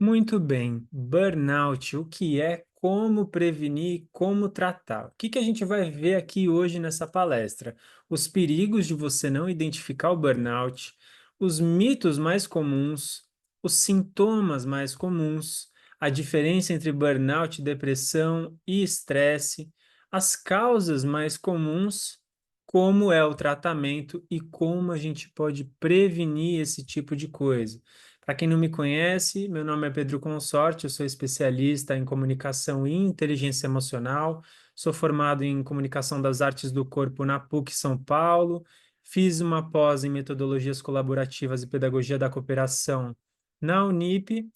Muito bem. Burnout, o que é, como prevenir, como tratar. O que a gente vai ver aqui hoje nessa palestra? Os perigos de você não identificar o burnout, os mitos mais comuns, os sintomas mais comuns, a diferença entre burnout, depressão e estresse, as causas mais comuns, como é o tratamento e como a gente pode prevenir esse tipo de coisa. Para quem não me conhece, meu nome é Pedro Consorte, eu sou especialista em comunicação e inteligência emocional, sou formado em comunicação das artes do corpo na PUC São Paulo, fiz uma pós em metodologias colaborativas e pedagogia da cooperação na Unip,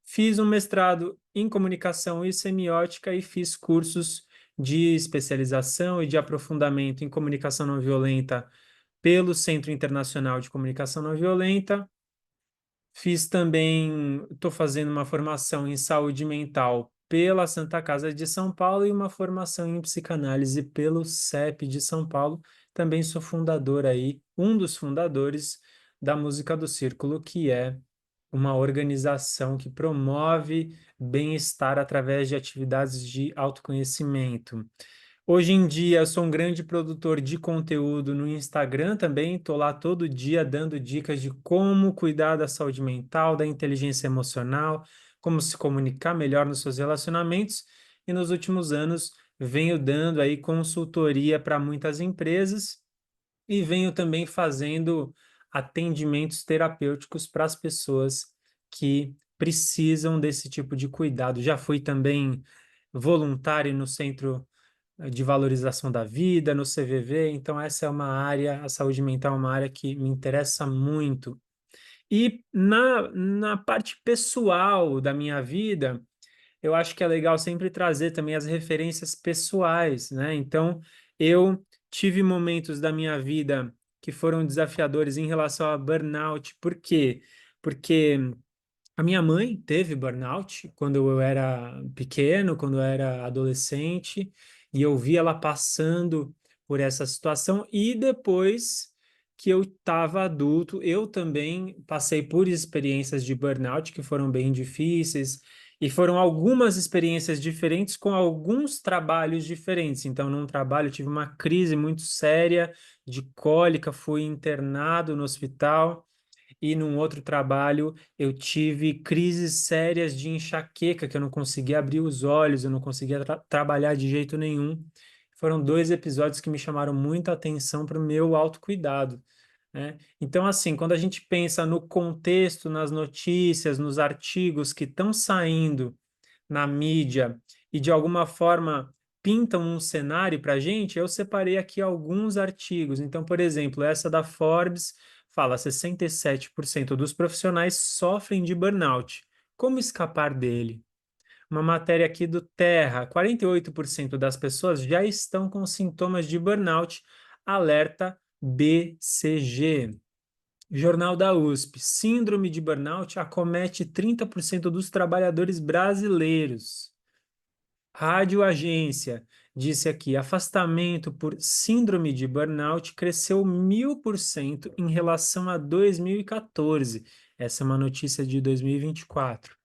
fiz um mestrado em comunicação e semiótica e fiz cursos de especialização e de aprofundamento em comunicação não violenta pelo Centro Internacional de Comunicação Não Violenta. Fiz também, estou fazendo uma formação em saúde mental pela Santa Casa de São Paulo e uma formação em psicanálise pelo CEP de São Paulo. Também sou fundador aí, um dos fundadores da Música do Círculo, que é uma organização que promove bem-estar através de atividades de autoconhecimento. Hoje em dia, eu sou um grande produtor de conteúdo no Instagram também. Estou lá todo dia dando dicas de como cuidar da saúde mental, da inteligência emocional, como se comunicar melhor nos seus relacionamentos. E nos últimos anos, venho dando aí consultoria para muitas empresas e venho também fazendo atendimentos terapêuticos para as pessoas que precisam desse tipo de cuidado. Já fui também voluntário no Centro de Valorização da Vida, no CVV, então essa é uma área, a saúde mental é uma área que me interessa muito. E na parte pessoal da minha vida, eu acho que é legal sempre trazer também as referências pessoais, né? Então, eu tive momentos da minha vida que foram desafiadores em relação a burnout. Por quê? Porque a minha mãe teve burnout quando eu era pequeno, quando eu era adolescente, e eu vi ela passando por essa situação. E depois que eu estava adulto, eu também passei por experiências de burnout que foram bem difíceis, e foram algumas experiências diferentes com alguns trabalhos diferentes. Então, num trabalho, eu tive uma crise muito séria de cólica, fui internado no hospital. E num outro trabalho eu tive crises sérias de enxaqueca, que eu não conseguia abrir os olhos, eu não conseguia trabalhar de jeito nenhum. Foram dois episódios que me chamaram muita atenção para o meu autocuidado, né? Então, assim, quando a gente pensa no contexto, nas notícias, nos artigos que estão saindo na mídia e de alguma forma pintam um cenário para a gente, eu separei aqui alguns artigos. Então, por exemplo, essa da Forbes fala 67% dos profissionais sofrem de burnout. Como escapar dele? Uma matéria aqui do Terra, 48% das pessoas já estão com sintomas de burnout, alerta BCG. Jornal da USP, síndrome de burnout acomete 30% dos trabalhadores brasileiros. Rádio Agência disse aqui, afastamento por síndrome de burnout cresceu 1000% em relação a 2014. Essa é uma notícia de 2024.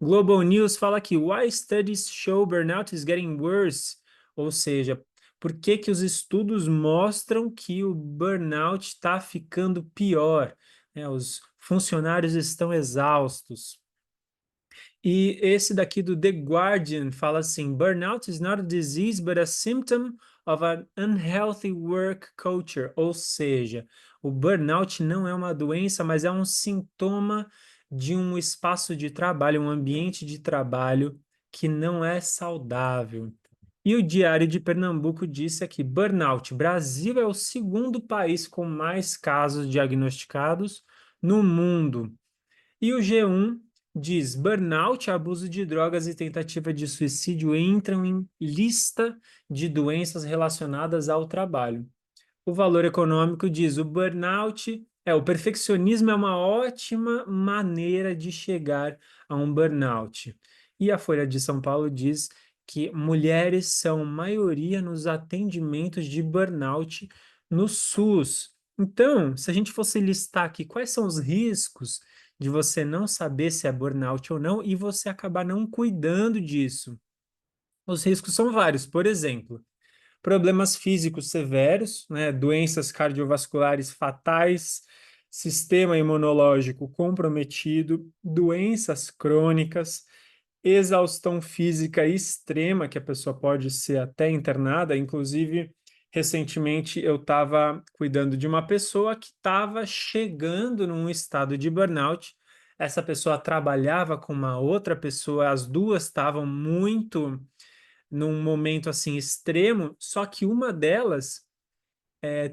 Global News fala que why studies show burnout is getting worse, ou seja, por que que os estudos mostram que o burnout está ficando pior, né? Os funcionários estão exaustos. E esse daqui do The Guardian fala assim: Burnout is not a disease, but a symptom of an unhealthy work culture. Ou seja, o burnout não é uma doença, mas é um sintoma de um espaço de trabalho, um ambiente de trabalho que não é saudável. E o Diário de Pernambuco disse aqui: Burnout. Brasil é o segundo país com mais casos diagnosticados no mundo. E o G1 diz: burnout, abuso de drogas e tentativa de suicídio entram em lista de doenças relacionadas ao trabalho. O Valor Econômico diz: o perfeccionismo é uma ótima maneira de chegar a um burnout. E a Folha de São Paulo diz que mulheres são maioria nos atendimentos de burnout no SUS. Então, se a gente fosse listar aqui quais são os riscos de você não saber se é burnout ou não e você acabar não cuidando disso. Os riscos são vários, por exemplo, problemas físicos severos, né, doenças cardiovasculares fatais, sistema imunológico comprometido, doenças crônicas, exaustão física extrema, que a pessoa pode ser até internada. Inclusive, recentemente eu estava cuidando de uma pessoa que estava chegando num estado de burnout. Essa pessoa trabalhava com uma outra pessoa, as duas estavam muito num momento assim extremo, só que uma delas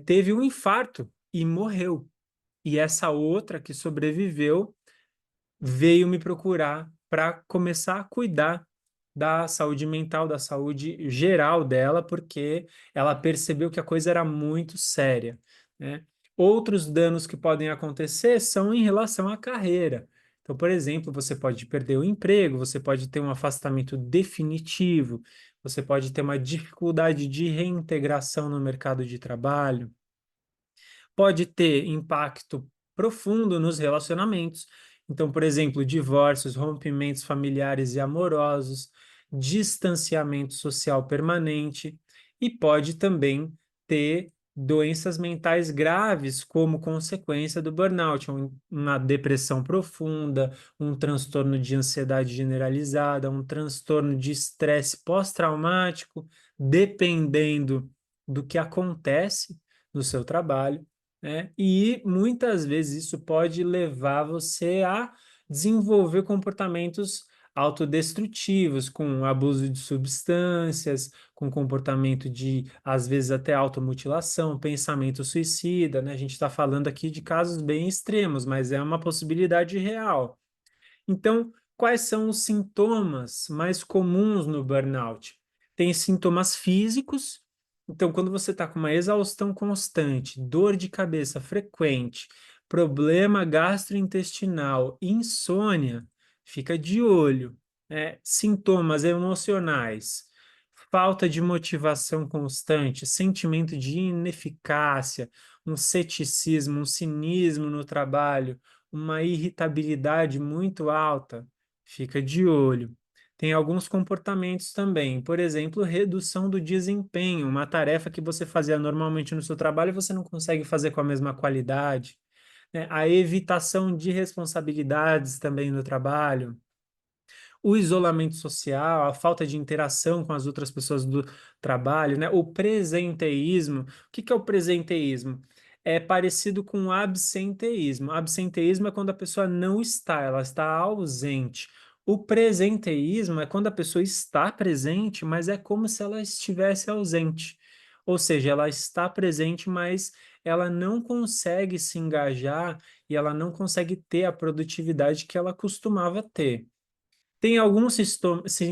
teve um infarto e morreu. E essa outra que sobreviveu veio me procurar para começar a cuidar da saúde mental, da saúde geral dela, porque ela percebeu que a coisa era muito séria, né? Outros danos que podem acontecer são em relação à carreira. Então, por exemplo, você pode perder o emprego, você pode ter um afastamento definitivo, você pode ter uma dificuldade de reintegração no mercado de trabalho, pode ter impacto profundo nos relacionamentos. Então, por exemplo, divórcios, rompimentos familiares e amorosos, distanciamento social permanente, e pode também ter doenças mentais graves como consequência do burnout, uma depressão profunda, um transtorno de ansiedade generalizada, um transtorno de estresse pós-traumático, dependendo do que acontece no seu trabalho, né? E muitas vezes isso pode levar você a desenvolver comportamentos autodestrutivos, com abuso de substâncias, com comportamento de, às vezes, até automutilação, pensamento suicida, né? A gente está falando aqui de casos bem extremos, mas é uma possibilidade real. Então, quais são os sintomas mais comuns no burnout? Tem sintomas físicos. Então, quando você está com uma exaustão constante, dor de cabeça frequente, problema gastrointestinal, insônia, fica de olho, né? Sintomas emocionais, falta de motivação constante, sentimento de ineficácia, um ceticismo, um cinismo no trabalho, uma irritabilidade muito alta, fica de olho. Tem alguns comportamentos também, por exemplo, redução do desempenho, uma tarefa que você fazia normalmente no seu trabalho e você não consegue fazer com a mesma qualidade, né? A evitação de responsabilidades também no trabalho, o isolamento social, a falta de interação com as outras pessoas do trabalho, né? O presenteísmo. O que que é o presenteísmo? É parecido com o absenteísmo. Absenteísmo é quando a pessoa não está, ela está ausente. O presenteísmo é quando a pessoa está presente, mas é como se ela estivesse ausente. Ou seja, ela está presente, mas ela não consegue se engajar e ela não consegue ter a produtividade que ela costumava ter. Tem alguns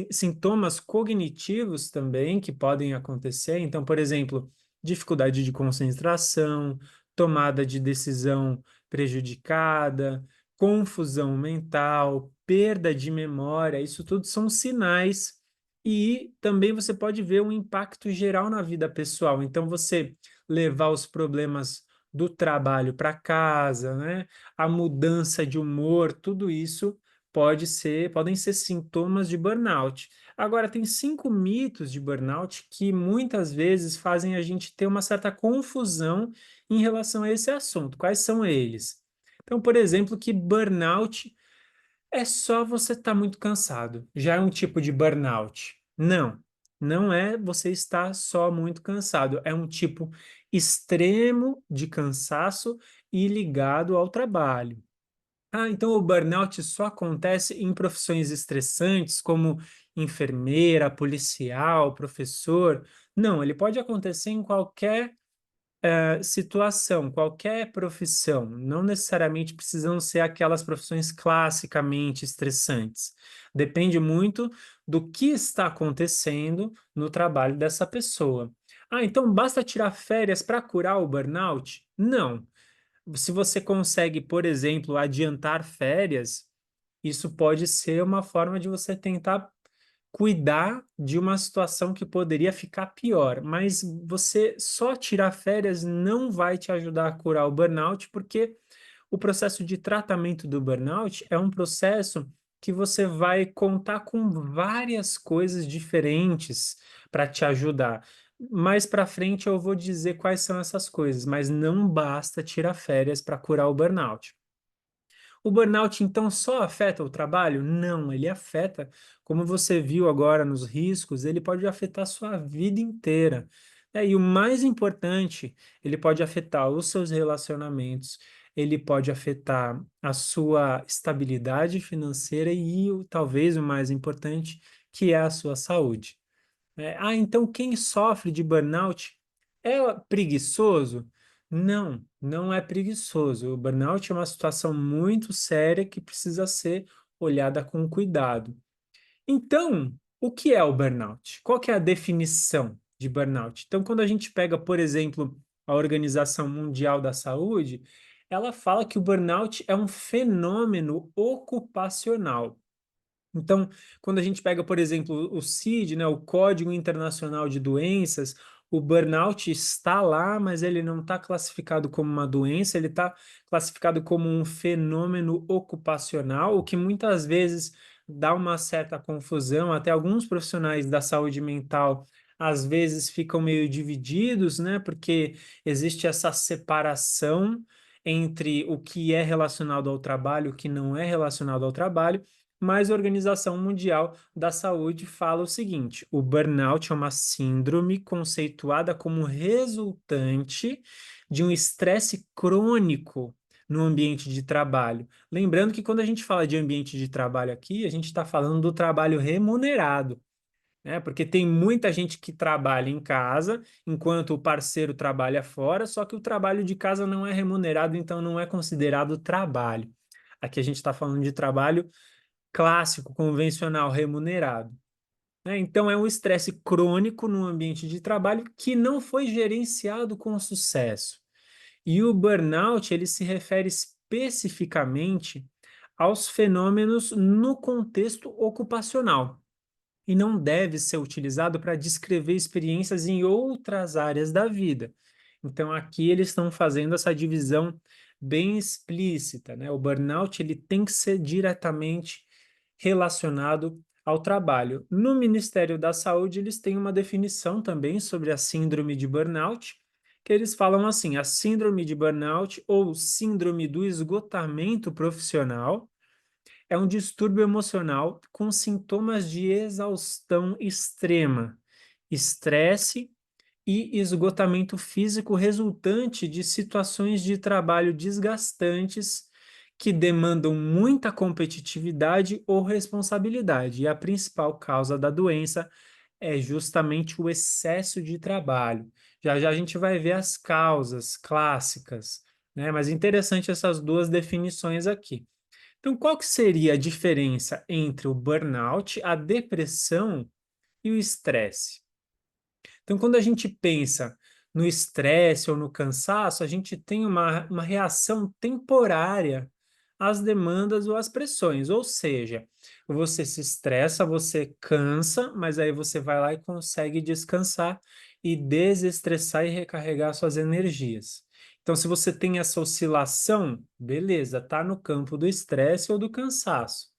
sintomas cognitivos também que podem acontecer. Então, por exemplo, dificuldade de concentração, tomada de decisão prejudicada, confusão mental, perda de memória, isso tudo são sinais. E também você pode ver um impacto geral na vida pessoal. Então, você levar os problemas do trabalho para casa, né? A mudança de humor, tudo isso podem ser sintomas de burnout. Agora, tem 5 mitos de burnout que muitas vezes fazem a gente ter uma certa confusão em relação a esse assunto. Quais são eles? Então, por exemplo, que burnout é só você estar muito cansado. Já é um tipo de burnout. Não, não é você estar só muito cansado. É um tipo extremo de cansaço e ligado ao trabalho. Ah, então o burnout só acontece em profissões estressantes, como enfermeira, policial, professor. Não, ele pode acontecer em qualquer situação, qualquer profissão. Não necessariamente precisam ser aquelas profissões classicamente estressantes. Depende muito do que está acontecendo no trabalho dessa pessoa. Ah, então basta tirar férias para curar o burnout? Não. Se você consegue, por exemplo, adiantar férias, isso pode ser uma forma de você tentar cuidar de uma situação que poderia ficar pior, mas você só tirar férias não vai te ajudar a curar o burnout, porque o processo de tratamento do burnout é um processo que você vai contar com várias coisas diferentes para te ajudar. Mais para frente eu vou dizer quais são essas coisas, mas não basta tirar férias para curar o burnout. O burnout, então, só afeta o trabalho? Não, ele afeta, como você viu agora nos riscos, ele pode afetar a sua vida inteira. E o mais importante, ele pode afetar os seus relacionamentos, ele pode afetar a sua estabilidade financeira e, talvez, o mais importante, que é a sua saúde. Então quem sofre de burnout é preguiçoso? Não, não é preguiçoso. O burnout é uma situação muito séria que precisa ser olhada com cuidado. Então, o que é o burnout? Qual que é a definição de burnout? Então, quando a gente pega, por exemplo, a Organização Mundial da Saúde, ela fala que o burnout é um fenômeno ocupacional. Então, quando a gente pega, por exemplo, o CID, né, o Código Internacional de Doenças, o burnout está lá, mas ele não está classificado como uma doença, ele está classificado como um fenômeno ocupacional, o que muitas vezes dá uma certa confusão. Até alguns profissionais da saúde mental às vezes ficam meio divididos, né, porque existe essa separação entre o que é relacionado ao trabalho e o que não é relacionado ao trabalho. Mas a Organização Mundial da Saúde fala o seguinte: o burnout é uma síndrome conceituada como resultante de um estresse crônico no ambiente de trabalho. Lembrando que quando a gente fala de ambiente de trabalho aqui, a gente está falando do trabalho remunerado, né? Porque tem muita gente que trabalha em casa, enquanto o parceiro trabalha fora, só que o trabalho de casa não é remunerado, então não é considerado trabalho. Aqui a gente está falando de trabalho clássico, convencional, remunerado, né? Então, é um estresse crônico no ambiente de trabalho que não foi gerenciado com sucesso. E o burnout, ele se refere especificamente aos fenômenos no contexto ocupacional e não deve ser utilizado para descrever experiências em outras áreas da vida. Então, aqui eles estão fazendo essa divisão bem explícita, né? O burnout ele tem que ser diretamente relacionado ao trabalho. No Ministério da Saúde, eles têm uma definição também sobre a síndrome de burnout, que eles falam assim: a síndrome de burnout ou síndrome do esgotamento profissional é um distúrbio emocional com sintomas de exaustão extrema, estresse e esgotamento físico resultante de situações de trabalho desgastantes que demandam muita competitividade ou responsabilidade. E a principal causa da doença é justamente o excesso de trabalho. Já já a gente vai ver as causas clássicas, né? Mas interessante essas duas definições aqui. Então, qual que seria a diferença entre o burnout, a depressão e o estresse? Então, quando a gente pensa no estresse ou no cansaço, a gente tem uma reação temporária às demandas ou às pressões. Ou seja, você se estressa, você cansa, mas aí você vai lá e consegue descansar e desestressar e recarregar suas energias. Então, se você tem essa oscilação, beleza, tá no campo do estresse ou do cansaço.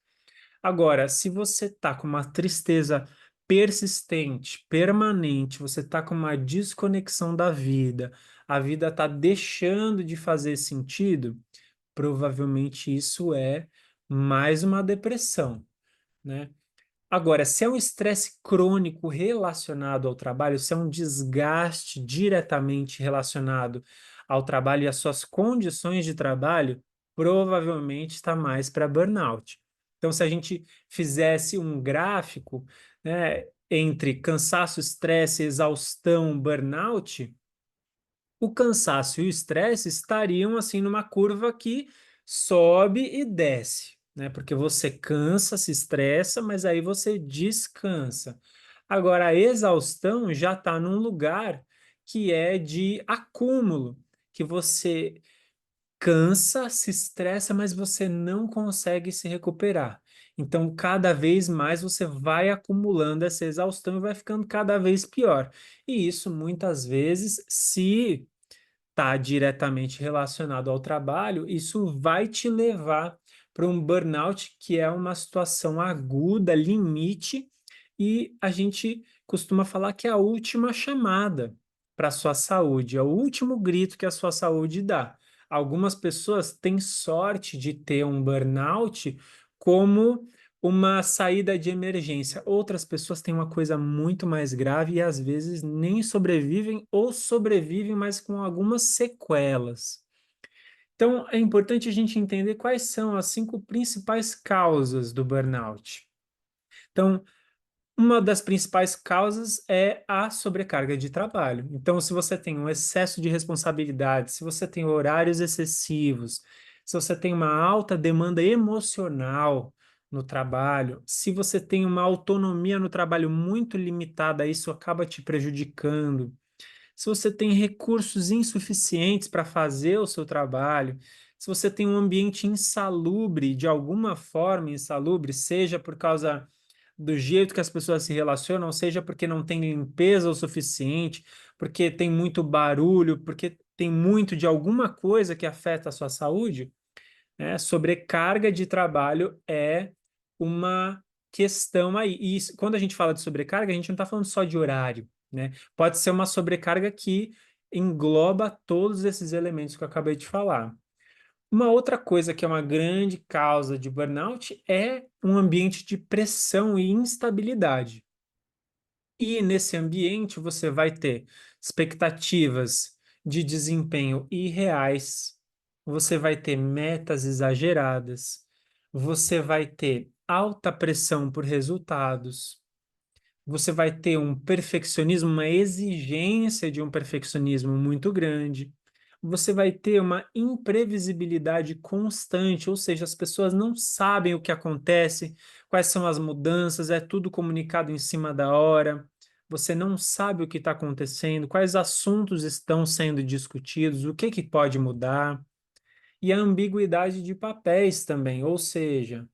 Agora, se você está com uma tristeza persistente, permanente, você está com uma desconexão da vida, a vida está deixando de fazer sentido, provavelmente isso é mais uma depressão, né? Agora, se é um estresse crônico relacionado ao trabalho, se é um desgaste diretamente relacionado ao trabalho e às suas condições de trabalho, provavelmente está mais para burnout. Então, se a gente fizesse um gráfico, né, entre cansaço, estresse, exaustão, burnout, o cansaço e o estresse estariam assim numa curva que sobe e desce, né? Porque você cansa, se estressa, mas aí você descansa. Agora, a exaustão já está num lugar que é de acúmulo, que você cansa, se estressa, mas você não consegue se recuperar. Então, cada vez mais você vai acumulando essa exaustão e vai ficando cada vez pior. E isso muitas vezes se está diretamente relacionado ao trabalho, isso vai te levar para um burnout, que é uma situação aguda, limite, e a gente costuma falar que é a última chamada para a sua saúde, é o último grito que a sua saúde dá. Algumas pessoas têm sorte de ter um burnout como uma saída de emergência. Outras pessoas têm uma coisa muito mais grave e às vezes nem sobrevivem ou sobrevivem, mas com algumas sequelas. Então, é importante a gente entender quais são as 5 principais causas do burnout. Então, uma das principais causas é a sobrecarga de trabalho. Então, se você tem um excesso de responsabilidade, se você tem horários excessivos, se você tem uma alta demanda emocional no trabalho, se você tem uma autonomia no trabalho muito limitada, isso acaba te prejudicando. Se você tem recursos insuficientes para fazer o seu trabalho, se você tem um ambiente insalubre, de alguma forma insalubre, seja por causa do jeito que as pessoas se relacionam, seja porque não tem limpeza o suficiente, porque tem muito barulho, porque tem muito de alguma coisa que afeta a sua saúde, né? Sobrecarga de trabalho é uma questão aí. E isso, quando a gente fala de sobrecarga, a gente não está falando só de horário, né? Pode ser uma sobrecarga que engloba todos esses elementos que eu acabei de falar. Uma outra coisa que é uma grande causa de burnout é um ambiente de pressão e instabilidade. E nesse ambiente você vai ter expectativas de desempenho irreais, você vai ter metas exageradas, você vai ter alta pressão por resultados, você vai ter um perfeccionismo, uma exigência de um perfeccionismo muito grande. Você vai ter uma imprevisibilidade constante, ou seja, as pessoas não sabem o que acontece, quais são as mudanças, é tudo comunicado em cima da hora. Você não sabe o que está acontecendo, quais assuntos estão sendo discutidos, o que que pode mudar. E a ambiguidade de papéis também, ou seja,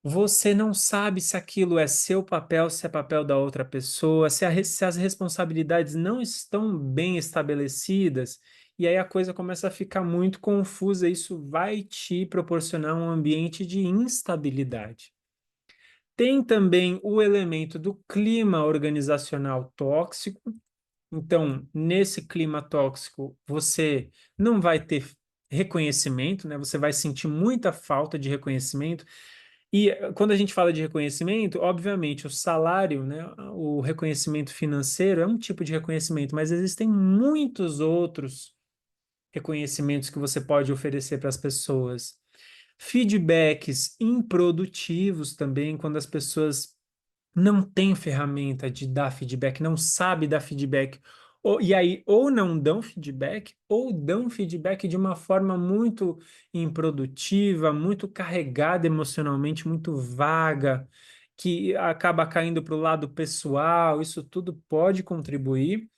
você não sabe se aquilo é seu papel, se é papel da outra pessoa, se as responsabilidades não estão bem estabelecidas, e aí a coisa começa a ficar muito confusa. Isso vai te proporcionar um ambiente de instabilidade. Tem também o elemento do clima organizacional tóxico. Então, nesse clima tóxico, você não vai ter reconhecimento, né? Você vai sentir muita falta de reconhecimento. E quando a gente fala de reconhecimento, obviamente, o salário, né, o reconhecimento financeiro é um tipo de reconhecimento, mas existem muitos outros reconhecimentos que você pode oferecer para as pessoas. Feedbacks improdutivos também, quando as pessoas não têm ferramenta de dar feedback, não sabe dar feedback, e aí ou não dão feedback, ou dão feedback de uma forma muito improdutiva, muito carregada emocionalmente, muito vaga, que acaba caindo para o lado pessoal, isso tudo pode contribuir.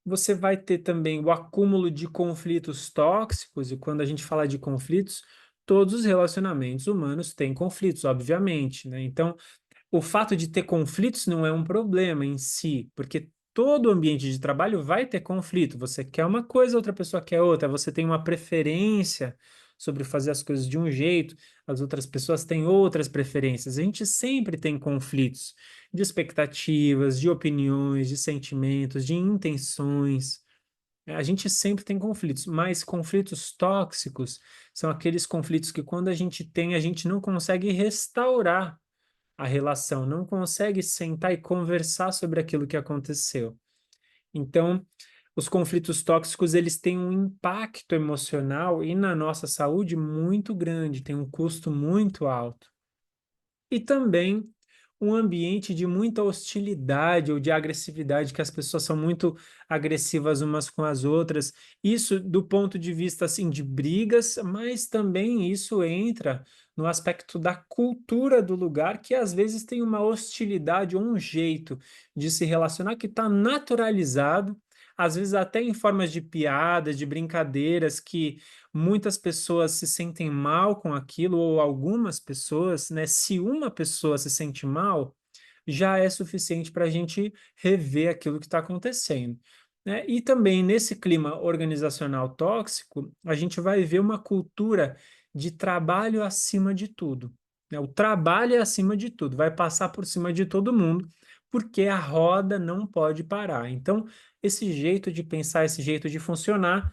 Você vai ter também o acúmulo de conflitos tóxicos, e quando a gente fala de conflitos, todos os relacionamentos humanos têm conflitos, obviamente, né? Então, o fato de ter conflitos não é um problema em si, porque todo ambiente de trabalho vai ter conflito. Você quer uma coisa, outra pessoa quer outra, você tem uma preferência sobre fazer as coisas de um jeito, as outras pessoas têm outras preferências. A gente sempre tem conflitos de expectativas, de opiniões, de sentimentos, de intenções. A gente sempre tem conflitos, mas conflitos tóxicos são aqueles conflitos que, quando a gente tem, a gente não consegue restaurar a relação, não consegue sentar e conversar sobre aquilo que aconteceu. Então, os conflitos tóxicos, eles têm um impacto emocional e na nossa saúde muito grande, tem um custo muito alto. E também um ambiente de muita hostilidade ou de agressividade, que as pessoas são muito agressivas umas com as outras. Isso do ponto de vista assim de brigas, mas também isso entra no aspecto da cultura do lugar, que às vezes tem uma hostilidade ou um jeito de se relacionar que está naturalizado, às vezes até em formas de piadas, de brincadeiras, que muitas pessoas se sentem mal com aquilo, ou algumas pessoas, né? Se uma pessoa se sente mal, já é suficiente para a gente rever aquilo que está acontecendo. né? E também nesse clima organizacional tóxico, a gente vai ver uma cultura de trabalho acima de tudo, né? O trabalho é acima de tudo, vai passar por cima de todo mundo, porque a roda não pode parar. Então, esse jeito de pensar, esse jeito de funcionar,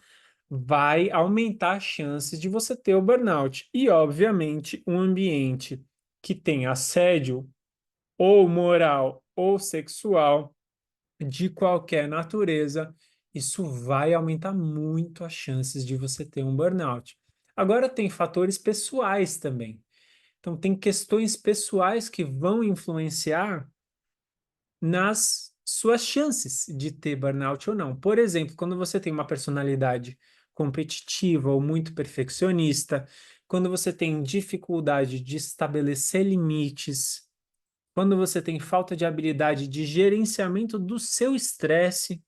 vai aumentar as chances de você ter o burnout. E, obviamente, um ambiente que tem assédio, ou moral, ou sexual, de qualquer natureza, isso vai aumentar muito as chances de você ter um burnout. Agora, tem fatores pessoais também. Então, tem questões pessoais que vão influenciar nas suas chances de ter burnout ou não. Por exemplo, quando você tem uma personalidade competitiva ou muito perfeccionista, quando você tem dificuldade de estabelecer limites, quando você tem falta de habilidade de gerenciamento do seu estresse,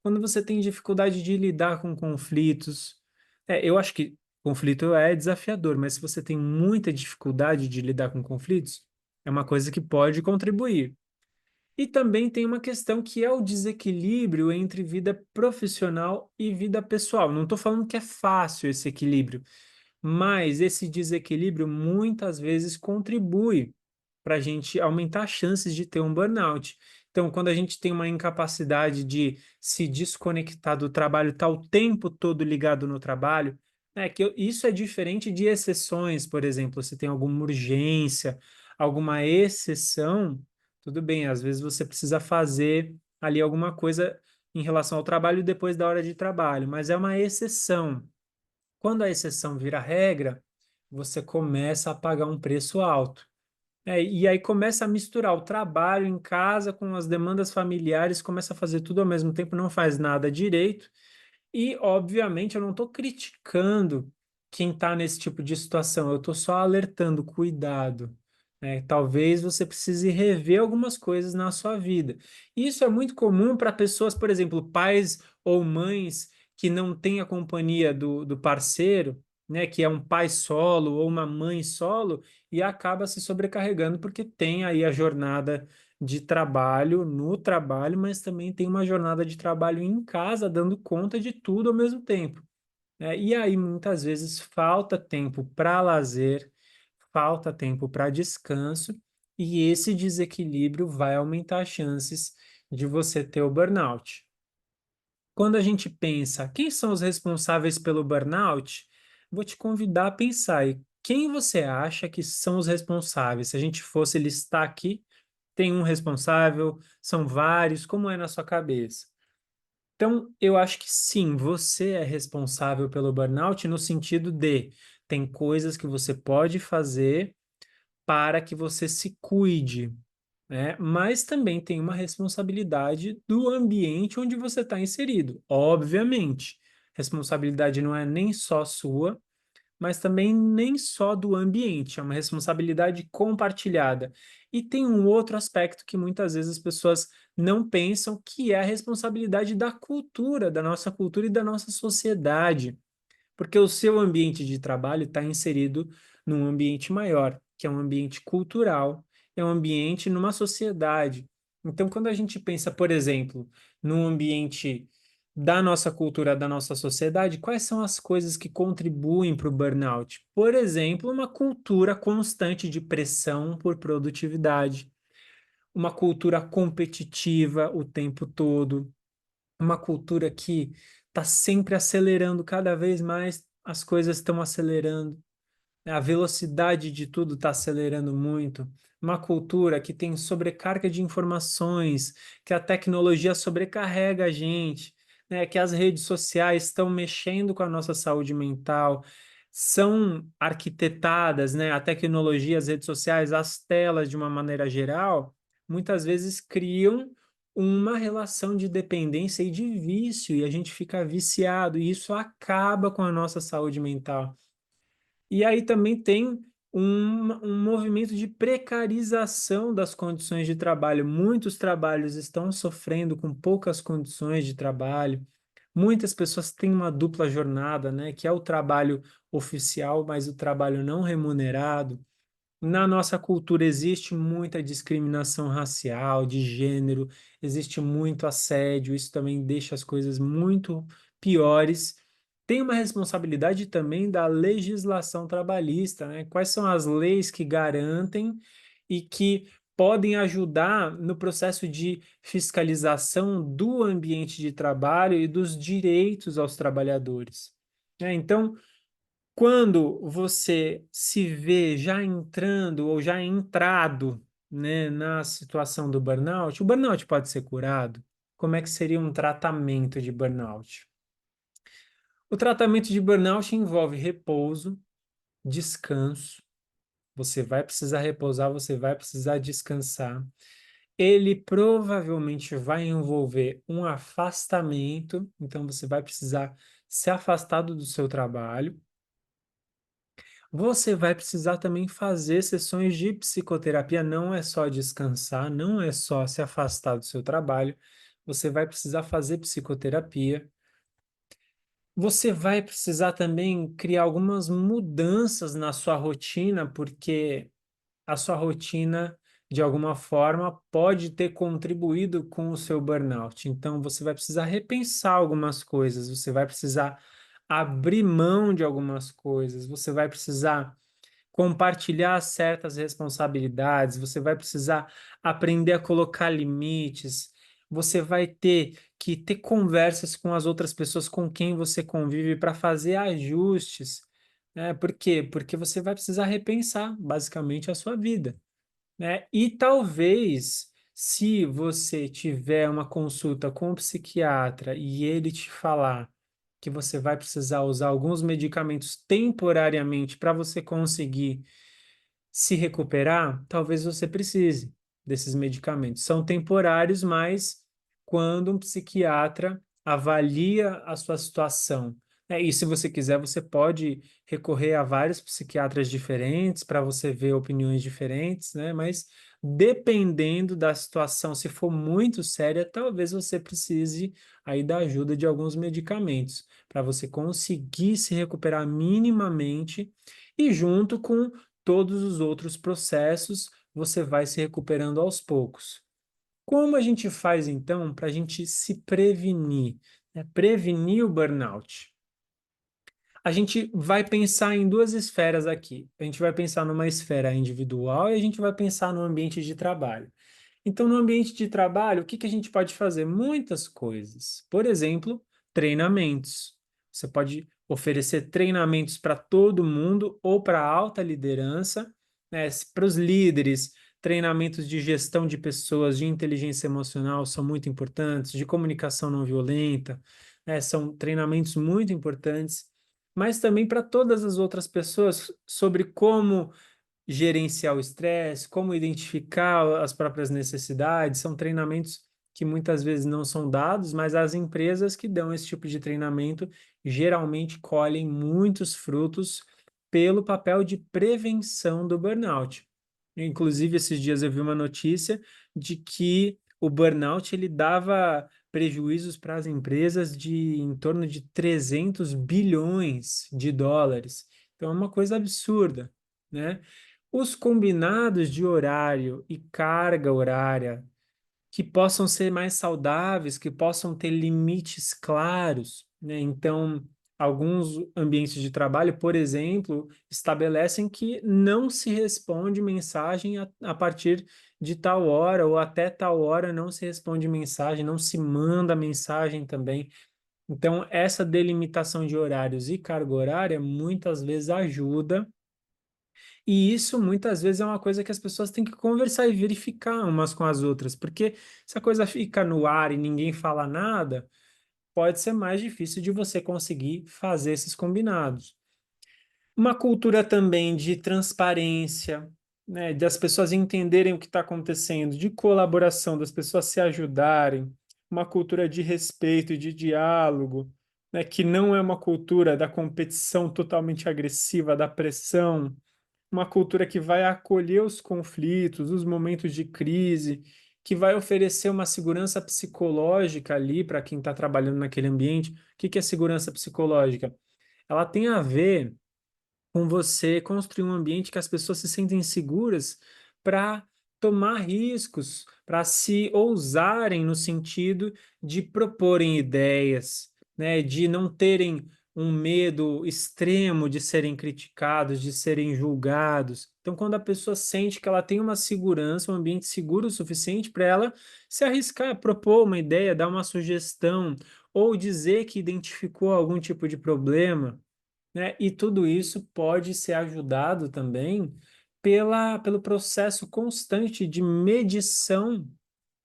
quando você tem dificuldade de lidar com conflitos. Eu acho que conflito é desafiador, mas se você tem muita dificuldade de lidar com conflitos, é uma coisa que pode contribuir. E também tem uma questão que é o desequilíbrio entre vida profissional e vida pessoal. Não estou falando que é fácil esse equilíbrio, mas esse desequilíbrio muitas vezes contribui para a gente aumentar as chances de ter um burnout. Então, quando a gente tem uma incapacidade de se desconectar do trabalho, estar o tempo todo ligado no trabalho, isso é diferente de exceções, por exemplo, se tem alguma urgência, alguma exceção, tudo bem, às vezes você precisa fazer ali alguma coisa em relação ao trabalho depois da hora de trabalho, mas é uma exceção. Quando a exceção vira regra, você começa a pagar um preço alto. E aí começa a misturar o trabalho em casa com as demandas familiares, começa a fazer tudo ao mesmo tempo, não faz nada direito. E, obviamente, eu não estou criticando quem está nesse tipo de situação, eu estou só alertando, cuidado, né? Talvez você precise rever algumas coisas na sua vida. Isso é muito comum para pessoas, por exemplo, pais ou mães que não têm a companhia do parceiro, né? Que é um pai solo ou uma mãe solo e acaba se sobrecarregando porque tem aí a jornada de trabalho no trabalho, mas também tem uma jornada de trabalho em casa, dando conta de tudo ao mesmo tempo, né? E aí, muitas vezes, falta tempo para lazer, falta tempo para descanso, e esse desequilíbrio vai aumentar as chances de você ter o burnout. Quando a gente pensa quem são os responsáveis pelo burnout, vou te convidar a pensar aí, quem você acha que são os responsáveis? Se a gente fosse listar aqui, tem um responsável, são vários, como é na sua cabeça? Então, eu acho que sim, você é responsável pelo burnout no sentido de tem coisas que você pode fazer para que você se cuide, né? Mas também tem uma responsabilidade do ambiente onde você está inserido, obviamente. Responsabilidade não é nem só sua, mas também nem só do ambiente, é uma responsabilidade compartilhada. E tem um outro aspecto que muitas vezes as pessoas não pensam, que é a responsabilidade da cultura, da nossa cultura e da nossa sociedade, porque o seu ambiente de trabalho está inserido num ambiente maior, que é um ambiente cultural, é um ambiente numa sociedade. Então, quando a gente pensa, por exemplo, num ambiente da nossa cultura, da nossa sociedade, quais são as coisas que contribuem para o burnout? Por exemplo, uma cultura constante de pressão por produtividade, uma cultura competitiva o tempo todo, uma cultura que está sempre acelerando, cada vez mais as coisas estão acelerando, né? A velocidade de tudo está acelerando muito. Uma cultura que tem sobrecarga de informações, que a tecnologia sobrecarrega a gente, né? Que as redes sociais estão mexendo com a nossa saúde mental, são arquitetadas, né? A tecnologia, as redes sociais, as telas, de uma maneira geral, muitas vezes criam uma relação de dependência e de vício, e a gente fica viciado, e isso acaba com a nossa saúde mental. E aí também tem um movimento de precarização das condições de trabalho. Muitos trabalhos estão sofrendo com poucas condições de trabalho. Muitas pessoas têm uma dupla jornada, né, que é o trabalho oficial, mas o trabalho não remunerado. Na nossa cultura existe muita discriminação racial, de gênero, existe muito assédio, isso também deixa as coisas muito piores. Tem uma responsabilidade também da legislação trabalhista, né? Quais são as leis que garantem e que podem ajudar no processo de fiscalização do ambiente de trabalho e dos direitos aos trabalhadores, né? Então, quando você se vê já entrando ou já entrado, né, na situação do burnout, o burnout pode ser curado? Como é que seria um tratamento de burnout? O tratamento de burnout envolve repouso, descanso. Você vai precisar repousar, você vai precisar descansar. Ele provavelmente vai envolver um afastamento, então você vai precisar se afastar do seu trabalho. Você vai precisar também fazer sessões de psicoterapia, não é só descansar, não é só se afastar do seu trabalho, você vai precisar fazer psicoterapia. Você vai precisar também criar algumas mudanças na sua rotina, porque a sua rotina, de alguma forma, pode ter contribuído com o seu burnout. Então, você vai precisar repensar algumas coisas, você vai precisar abrir mão de algumas coisas, você vai precisar compartilhar certas responsabilidades, você vai precisar aprender a colocar limites, você vai ter que ter conversas com as outras pessoas com quem você convive para fazer ajustes, né? Por quê? Porque você vai precisar repensar basicamente a sua vida, né? E talvez, se você tiver uma consulta com um psiquiatra e ele te falar que você vai precisar usar alguns medicamentos temporariamente para você conseguir se recuperar, talvez você precise desses medicamentos. São temporários, mas quando um psiquiatra avalia a sua situação, né? E se você quiser, você pode recorrer a vários psiquiatras diferentes para você ver opiniões diferentes, né? Mas dependendo da situação, se for muito séria, talvez você precise aí da ajuda de alguns medicamentos para você conseguir se recuperar minimamente e junto com todos os outros processos, você vai se recuperando aos poucos. Como a gente faz então para a gente se prevenir, né? Prevenir o burnout? A gente vai pensar em duas esferas aqui. A gente vai pensar numa esfera individual e a gente vai pensar no ambiente de trabalho. Então, no ambiente de trabalho, o que que a gente pode fazer? Muitas coisas. Por exemplo, treinamentos. Você pode oferecer treinamentos para todo mundo ou para alta liderança, né? Para os líderes, treinamentos de gestão de pessoas, de inteligência emocional são muito importantes, de comunicação não violenta, né? São treinamentos muito importantes, mas também para todas as outras pessoas sobre como gerenciar o estresse, como identificar as próprias necessidades, são treinamentos que muitas vezes não são dados, mas as empresas que dão esse tipo de treinamento geralmente colhem muitos frutos pelo papel de prevenção do burnout. Inclusive, esses dias eu vi uma notícia de que o burnout ele dava prejuízos para as empresas de em torno de 300 bilhões de dólares. Então, é uma coisa absurda, né? Os combinados de horário e carga horária que possam ser mais saudáveis, que possam ter limites claros, né? Então, alguns ambientes de trabalho, por exemplo, estabelecem que não se responde mensagem a partir de tal hora ou até tal hora não se responde mensagem, não se manda mensagem também. Então, essa delimitação de horários e carga horária muitas vezes ajuda e isso muitas vezes é uma coisa que as pessoas têm que conversar e verificar umas com as outras, porque se a coisa fica no ar e ninguém fala nada, pode ser mais difícil de você conseguir fazer esses combinados. Uma cultura também de transparência, né, das pessoas entenderem o que está acontecendo, de colaboração, das pessoas se ajudarem, uma cultura de respeito e de diálogo, né, que não é uma cultura da competição totalmente agressiva, da pressão, uma cultura que vai acolher os conflitos, os momentos de crise, que vai oferecer uma segurança psicológica ali para quem está trabalhando naquele ambiente. O que que é segurança psicológica? Ela tem a ver com você construir um ambiente que as pessoas se sentem seguras para tomar riscos, para se ousarem no sentido de proporem ideias, né, de não terem um medo extremo de serem criticados, de serem julgados. Então, quando a pessoa sente que ela tem uma segurança, um ambiente seguro o suficiente para ela se arriscar, propor uma ideia, dar uma sugestão, ou dizer que identificou algum tipo de problema, né? E tudo isso pode ser ajudado também pelo processo constante de medição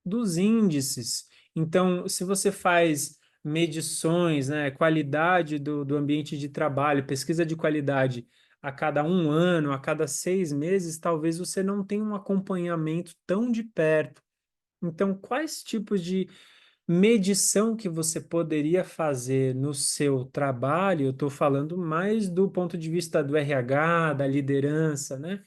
dos índices. Então, se você faz medições, né, qualidade do ambiente de trabalho, pesquisa de qualidade a cada 1 ano, a cada 6 meses, talvez você não tenha um acompanhamento tão de perto. Então, quais tipos de medição que você poderia fazer no seu trabalho? Eu estou falando mais do ponto de vista do RH, da liderança, né?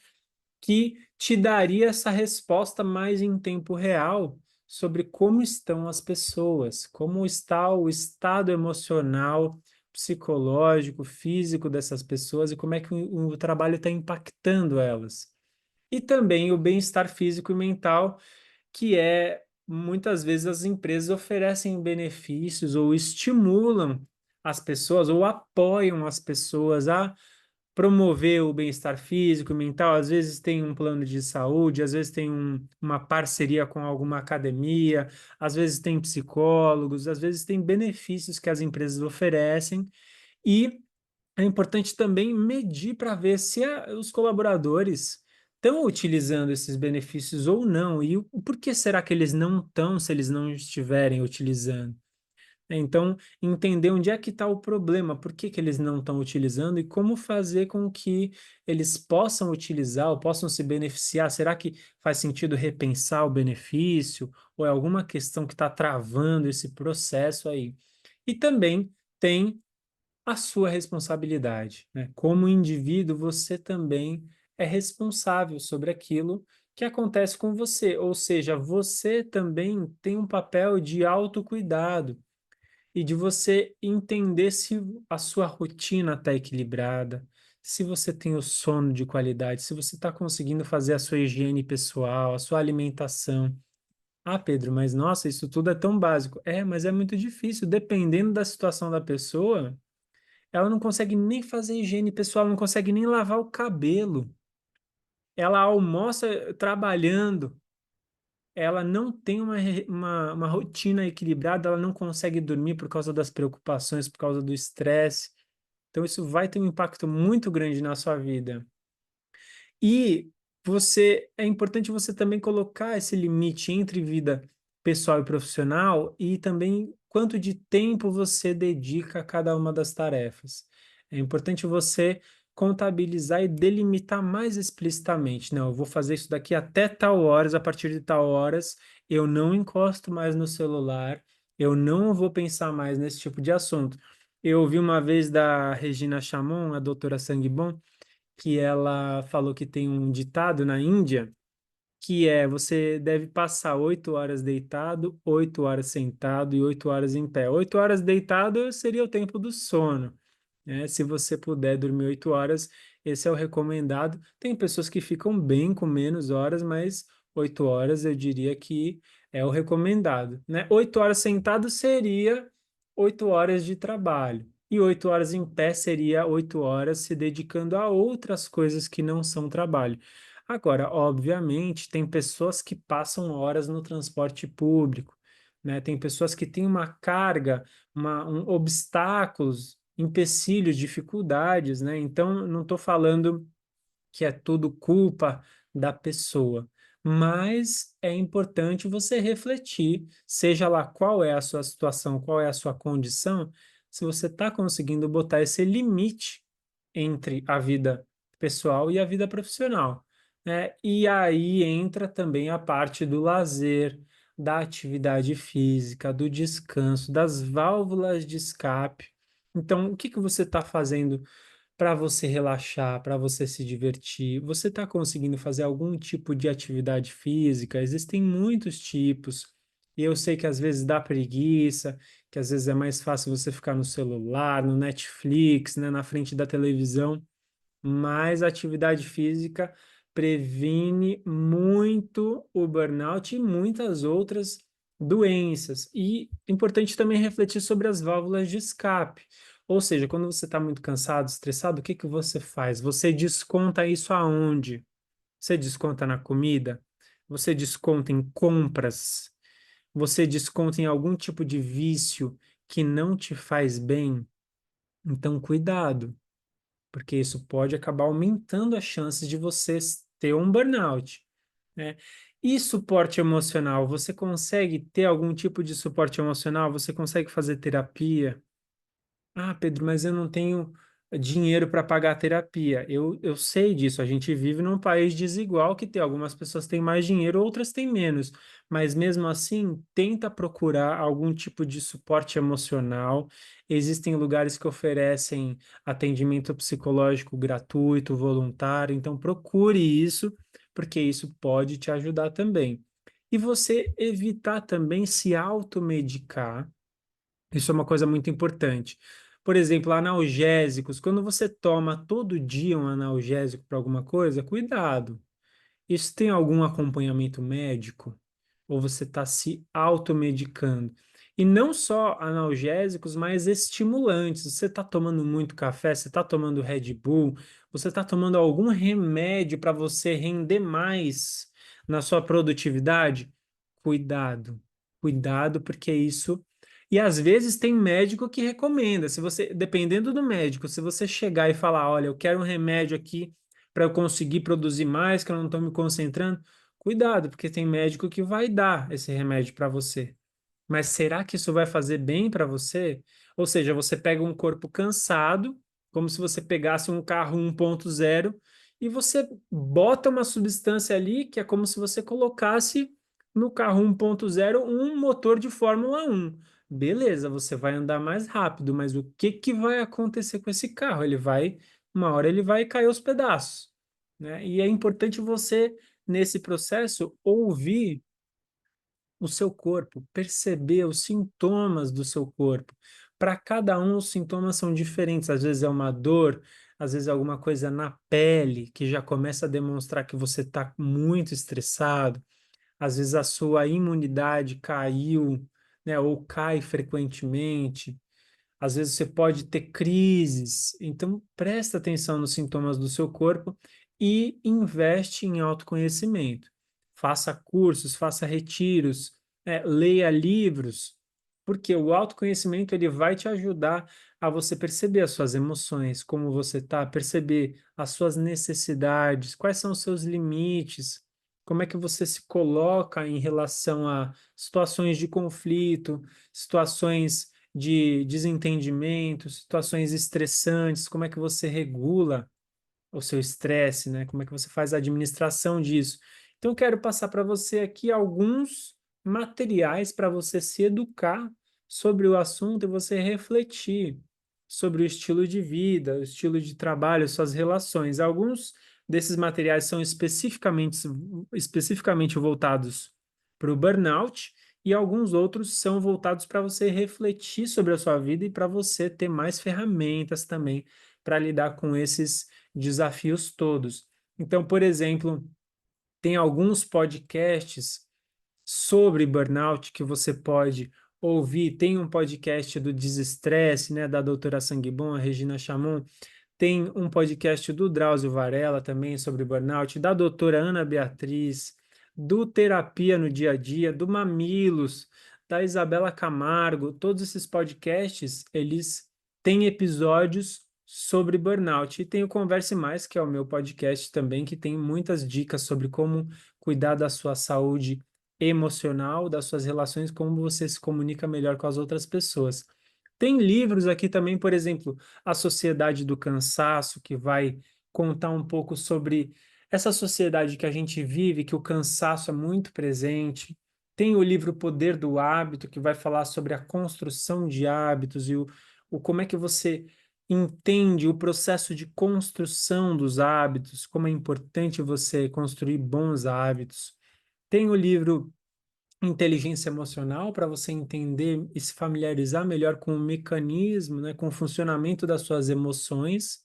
Que te daria essa resposta mais em tempo real sobre como estão as pessoas, como está o estado emocional, psicológico, físico dessas pessoas e como é que o trabalho está impactando elas. E também o bem-estar físico e mental, que é muitas vezes as empresas oferecem benefícios ou estimulam as pessoas ou apoiam as pessoas a promover o bem-estar físico e mental. Às vezes tem um plano de saúde, às vezes tem uma parceria com alguma academia, às vezes tem psicólogos, às vezes tem benefícios que as empresas oferecem e é importante também medir para ver se os colaboradores estão utilizando esses benefícios ou não, e o por que será que eles não estão, se eles não estiverem utilizando. Então, entender onde é que está o problema, por que que eles não estão utilizando e como fazer com que eles possam utilizar ou possam se beneficiar. Será que faz sentido repensar o benefício ou é alguma questão que está travando esse processo aí? E também tem a sua responsabilidade, né? Como indivíduo, você também é responsável sobre aquilo que acontece com você, ou seja, você também tem um papel de autocuidado e de você entender se a sua rotina está equilibrada, se você tem o sono de qualidade, se você está conseguindo fazer a sua higiene pessoal, a sua alimentação. Ah, Pedro, mas nossa, isso tudo é tão básico. É, mas é muito difícil, dependendo da situação da pessoa. Ela não consegue nem fazer higiene pessoal, não consegue nem lavar o cabelo. Ela almoça trabalhando, ela não tem uma rotina equilibrada, ela não consegue dormir por causa das preocupações, por causa do estresse. Então, isso vai ter um impacto muito grande na sua vida. E é importante você também colocar esse limite entre vida pessoal e profissional e também quanto de tempo você dedica a cada uma das tarefas. É importante você contabilizar e delimitar mais explicitamente. Não, eu vou fazer isso daqui até tal horas, a partir de tal horas, eu não encosto mais no celular, eu não vou pensar mais nesse tipo de assunto. Eu ouvi uma vez da Regina Chamon, a doutora Sangbon, que ela falou que tem um ditado na Índia que é você deve passar 8 horas deitado, 8 horas sentado e 8 horas em pé. 8 horas deitado seria o tempo do sono, né? Se você puder dormir 8 horas, esse é o recomendado. Tem pessoas que ficam bem com menos horas, mas 8 horas eu diria que é o recomendado, né? 8 horas sentado seria 8 horas de trabalho. E 8 horas em pé seria 8 horas se dedicando a outras coisas que não são trabalho. Agora, obviamente, tem pessoas que passam horas no transporte público, né? Tem pessoas que têm uma carga, obstáculos, empecilhos, dificuldades, né? Então, não estou falando que é tudo culpa da pessoa, mas é importante você refletir, seja lá qual é a sua situação, qual é a sua condição, se você está conseguindo botar esse limite entre a vida pessoal e a vida profissional, né? E aí entra também a parte do lazer, da atividade física, do descanso, das válvulas de escape. Então, o que que você está fazendo para você relaxar, para você se divertir? Você está conseguindo fazer algum tipo de atividade física? Existem muitos tipos. E eu sei que às vezes dá preguiça, que às vezes é mais fácil você ficar no celular, no Netflix, né, na frente da televisão. mas a atividade física previne muito o burnout e muitas outras doenças. E é importante também refletir sobre as válvulas de escape. Ou seja, quando você está muito cansado, estressado, o que que você faz? Você desconta isso aonde? Você desconta na comida? Você desconta em compras? Você desconta em algum tipo de vício que não te faz bem? Então, cuidado, porque isso pode acabar aumentando as chances de você ter um burnout, né? E suporte emocional? Você consegue ter algum tipo de suporte emocional? Você consegue fazer terapia? Ah, Pedro, mas eu não tenho dinheiro para pagar a terapia. Eu sei disso. A gente vive num país desigual que tem algumas pessoas têm mais dinheiro, outras têm menos. Mas mesmo assim, tenta procurar algum tipo de suporte emocional. Existem lugares que oferecem atendimento psicológico gratuito, voluntário. Então procure isso, porque isso pode te ajudar também. E você evitar também se automedicar, isso é uma coisa muito importante. Por exemplo, analgésicos. Quando você toma todo dia um analgésico para alguma coisa, cuidado. Isso tem algum acompanhamento médico? Ou você está se automedicando? E não só analgésicos, mas estimulantes. Você está tomando muito café, você está tomando Red Bull, você está tomando algum remédio para você render mais na sua produtividade? Cuidado, cuidado, porque isso. E às vezes tem médico que recomenda. Se você, dependendo do médico, se você chegar e falar, olha, eu quero um remédio aqui para eu conseguir produzir mais, que eu não estou me concentrando, cuidado, porque tem médico que vai dar esse remédio para você. Mas será que isso vai fazer bem para você? Ou seja, você pega um corpo cansado, como se você pegasse um carro 1.0 e você bota uma substância ali que é como se você colocasse no carro 1.0 um motor de Fórmula 1. Beleza, você vai andar mais rápido, mas o que que vai acontecer com esse carro? Uma hora ele vai cair aos pedaços, né? E é importante você, nesse processo, ouvir o seu corpo, perceber os sintomas do seu corpo. Para cada um, os sintomas são diferentes. Às vezes é uma dor, às vezes é alguma coisa na pele que já começa a demonstrar que você está muito estressado. Às vezes a sua imunidade caiu, né, ou cai frequentemente. Às vezes você pode ter crises. Então, presta atenção nos sintomas do seu corpo e investe em autoconhecimento. Faça cursos, faça retiros, leia livros, porque o autoconhecimento ele vai te ajudar a você perceber as suas emoções, como você está, perceber as suas necessidades, quais são os seus limites, como é que você se coloca em relação a situações de conflito, situações de desentendimento, situações estressantes, como é que você regula o seu estresse, né? Como é que você faz a administração disso? Então, eu quero passar para você aqui alguns materiais para você se educar sobre o assunto e você refletir sobre o estilo de vida, o estilo de trabalho, suas relações. Alguns desses materiais são especificamente voltados para o burnout e alguns outros são voltados para você refletir sobre a sua vida e para você ter mais ferramentas também para lidar com esses desafios todos. Então, por exemplo, tem alguns podcasts sobre burnout que você pode ouvir. Tem um podcast do Desestresse, né, da doutora Sanguibon, a Regina Chamon. Tem um podcast do Drauzio Varela também sobre burnout, da doutora Ana Beatriz, do Terapia no Dia a Dia, do Mamilos, da Isabela Camargo. Todos esses podcasts, eles têm episódios sobre burnout. E tem o Converse Mais, que é o meu podcast também, que tem muitas dicas sobre como cuidar da sua saúde emocional, das suas relações, como você se comunica melhor com as outras pessoas. Tem livros aqui também, por exemplo, A Sociedade do Cansaço, que vai contar um pouco sobre essa sociedade que a gente vive, que o cansaço é muito presente. Tem o livro Poder do Hábito, que vai falar sobre a construção de hábitos e o como é que você entende o processo de construção dos hábitos, como é importante você construir bons hábitos. Tem o livro Inteligência Emocional para você entender e se familiarizar melhor com o mecanismo, né, com o funcionamento das suas emoções.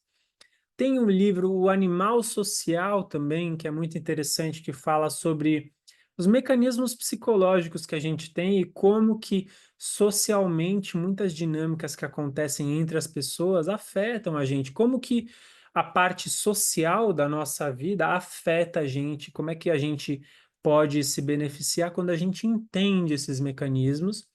Tem um livro, O Animal Social, também, que é muito interessante, que fala sobre os mecanismos psicológicos que a gente tem e como que socialmente muitas dinâmicas que acontecem entre as pessoas afetam a gente, como que a parte social da nossa vida afeta a gente, como é que a gente pode se beneficiar quando a gente entende esses mecanismos.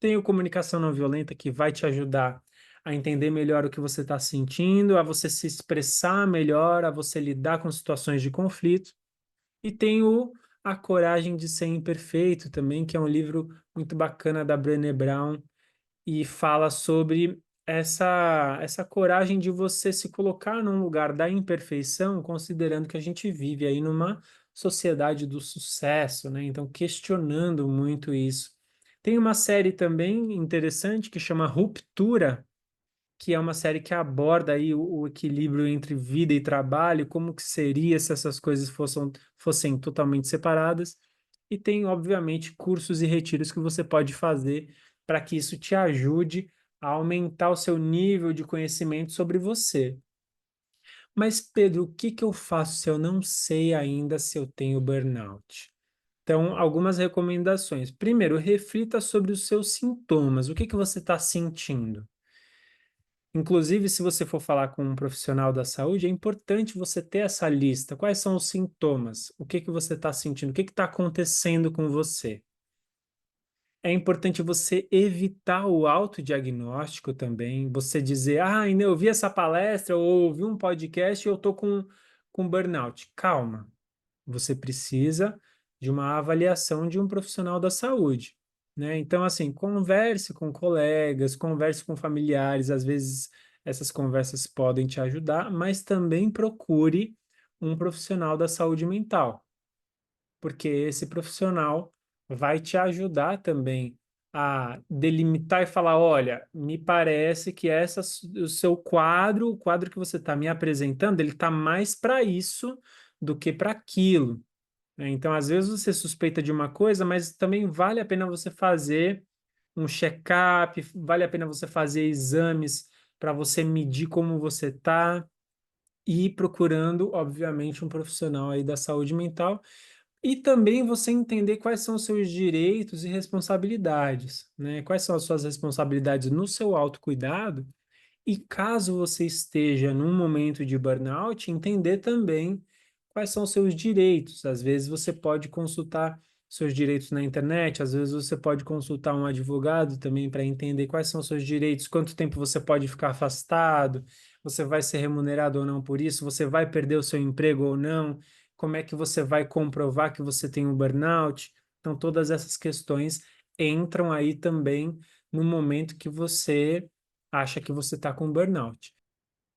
Tem o Comunicação Não Violenta, que vai te ajudar a entender melhor o que você está sentindo, a você se expressar melhor, a você lidar com situações de conflito. E tem o A Coragem de Ser Imperfeito também, que é um livro muito bacana da Brené Brown e fala sobre essa coragem de você se colocar num lugar da imperfeição, considerando que a gente vive aí numa sociedade do sucesso, né? Então, questionando muito isso. Tem uma série também interessante que chama Ruptura, que é uma série que aborda aí o equilíbrio entre vida e trabalho, como que seria se essas coisas fossem totalmente separadas. E tem, obviamente, cursos e retiros que você pode fazer para que isso te ajude a aumentar o seu nível de conhecimento sobre você. Mas, Pedro, o que que eu faço se eu não sei ainda se eu tenho burnout? Então, algumas recomendações. Primeiro, reflita sobre os seus sintomas. O que que você está sentindo? Inclusive, se você for falar com um profissional da saúde, é importante você ter essa lista. Quais são os sintomas? O que que você está sentindo? O que está acontecendo com você? É importante você evitar o autodiagnóstico também. Você dizer, ah, ainda eu vi essa palestra ou ouvi um podcast e eu estou com burnout. Calma. Você precisa de uma avaliação de um profissional da saúde, né? Então, assim, converse com colegas, converse com familiares, às vezes essas conversas podem te ajudar, mas também procure um profissional da saúde mental, porque esse profissional vai te ajudar também a delimitar e falar, olha, me parece que o seu quadro, o quadro que você está me apresentando, ele está mais para isso do que para aquilo, né? Então, às vezes você suspeita de uma coisa, mas também vale a pena você fazer um check-up, vale a pena você fazer exames para você medir como você está e ir procurando, obviamente, um profissional aí da saúde mental e também você entender quais são os seus direitos e responsabilidades, né? Quais são as suas responsabilidades no seu autocuidado e caso você esteja num momento de burnout, entender também quais são os seus direitos. Às vezes você pode consultar seus direitos na internet, às vezes você pode consultar um advogado também para entender quais são os seus direitos, quanto tempo você pode ficar afastado, você vai ser remunerado ou não por isso, você vai perder o seu emprego ou não, como é que você vai comprovar que você tem um burnout. Então, todas essas questões entram aí também no momento que você acha que você está com burnout.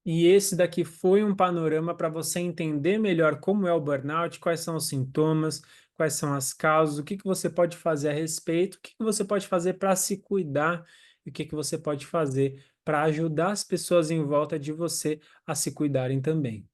E esse daqui foi um panorama para você entender melhor como é o burnout, quais são os sintomas, quais são as causas, o que que você pode fazer a respeito, o que que você pode fazer para se cuidar e o que que você pode fazer para ajudar as pessoas em volta de você a se cuidarem também.